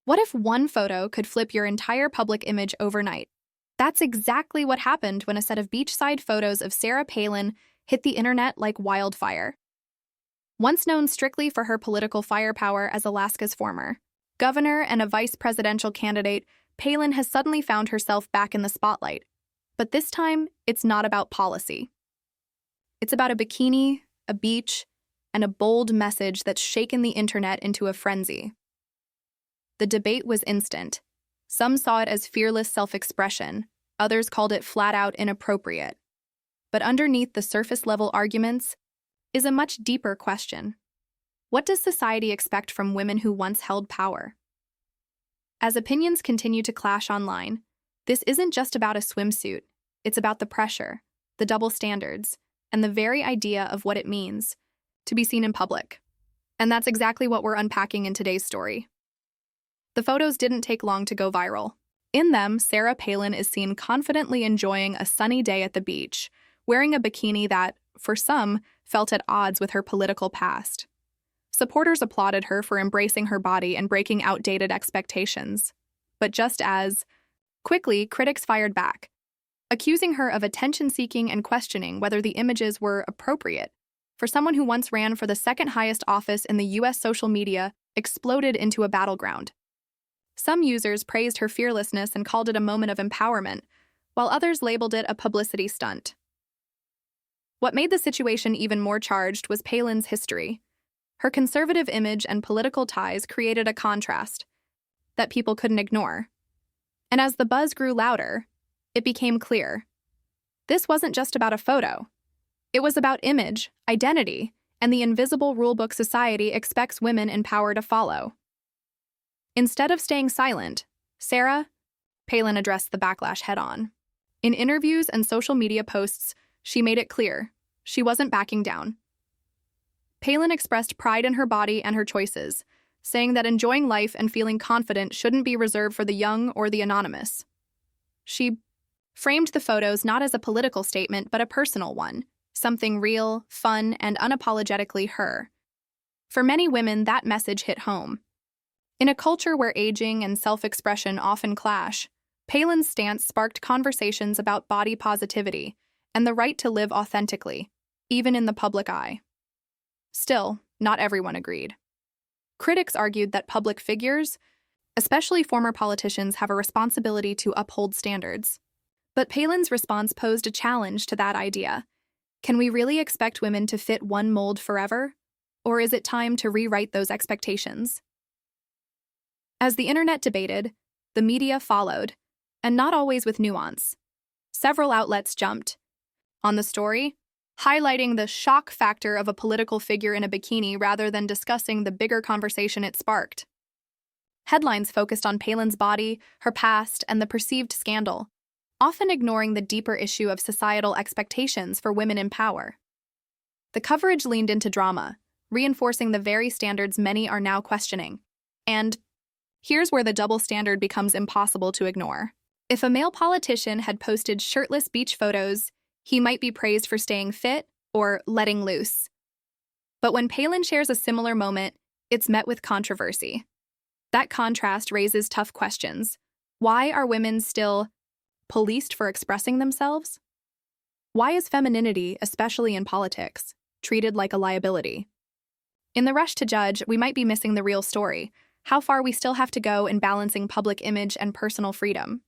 What if one photo could flip your entire public image overnight? That's exactly what happened when a set of beachside photos of Sarah Palin hit the internet like wildfire. Once known strictly for her political firepower as Alaska's former governor and a vice presidential candidate, Palin has suddenly found herself back in the spotlight. But this time, it's not about policy. It's about a bikini, a beach, and a bold message that's shaken the internet into a frenzy. The debate was instant. Some saw it as fearless self-expression, others called it flat-out inappropriate. But underneath the surface-level arguments is a much deeper question. What does society expect from women who once held power? As opinions continue to clash online, this isn't just about a swimsuit. It's about the pressure, the double standards, and the very idea of what it means to be seen in public. And that's exactly what we're unpacking in today's story. The photos didn't take long to go viral. In them, Sarah Palin is seen confidently enjoying a sunny day at the beach, wearing a bikini that, for some, felt at odds with her political past. Supporters applauded her for embracing her body and breaking outdated expectations. But just as quickly, critics fired back, accusing her of attention-seeking and questioning whether the images were appropriate. For someone who once ran for the second highest office in the U.S., social media exploded into a battleground. Some users praised her fearlessness and called it a moment of empowerment, while others labeled it a publicity stunt. What made the situation even more charged was Palin's history. Her conservative image and political ties created a contrast that people couldn't ignore. And as the buzz grew louder, it became clear. This wasn't just about a photo. It was about image, identity, and the invisible rulebook society expects women in power to follow. Instead of staying silent, Sarah Palin addressed the backlash head-on. In interviews and social media posts, she made it clear she wasn't backing down. Palin expressed pride in her body and her choices, saying that enjoying life and feeling confident shouldn't be reserved for the young or the anonymous. She framed the photos not as a political statement but a personal one, something real, fun, and unapologetically her. For many women, that message hit home. In a culture where aging and self-expression often clash, Palin's stance sparked conversations about body positivity and the right to live authentically, even in the public eye. Still, not everyone agreed. Critics argued that public figures, especially former politicians, have a responsibility to uphold standards. But Palin's response posed a challenge to that idea. Can we really expect women to fit one mold forever? Or is it time to rewrite those expectations? As the internet debated, the media followed, and not always with nuance. Several outlets jumped on the story, highlighting the shock factor of a political figure in a bikini rather than discussing the bigger conversation it sparked. Headlines focused on Palin's body, her past, and the perceived scandal, often ignoring the deeper issue of societal expectations for women in power. The coverage leaned into drama, reinforcing the very standards many are now questioning. And here's where the double standard becomes impossible to ignore. If a male politician had posted shirtless beach photos, he might be praised for staying fit or letting loose. But when Palin shares a similar moment, it's met with controversy. That contrast raises tough questions. Why are women still policed for expressing themselves? Why is femininity, especially in politics, treated like a liability? In the rush to judge, we might be missing the real story, how far we still have to go in balancing public image and personal freedom.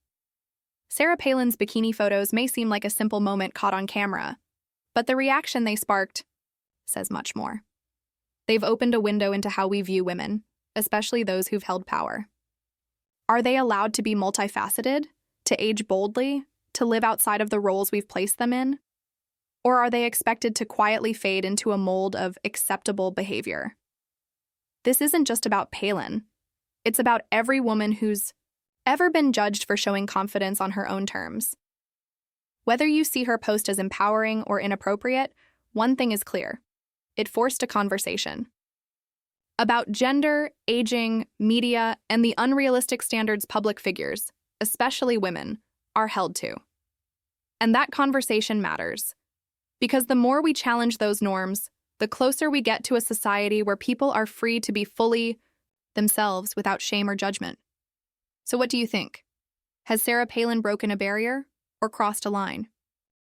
Sarah Palin's bikini photos may seem like a simple moment caught on camera, but the reaction they sparked says much more. They've opened a window into how we view women, especially those who've held power. Are they allowed to be multifaceted, to age boldly, to live outside of the roles we've placed them in? Or are they expected to quietly fade into a mold of acceptable behavior? This isn't just about Palin. It's about every woman who's ever been judged for showing confidence on her own terms. Whether you see her post as empowering or inappropriate, one thing is clear. It forced a conversation about gender, aging, media, and the unrealistic standards public figures, especially women, are held to. And that conversation matters, because the more we challenge those norms, the closer we get to a society where people are free to be fully themselves without shame or judgment. So what do you think? Has Sarah Palin broken a barrier or crossed a line?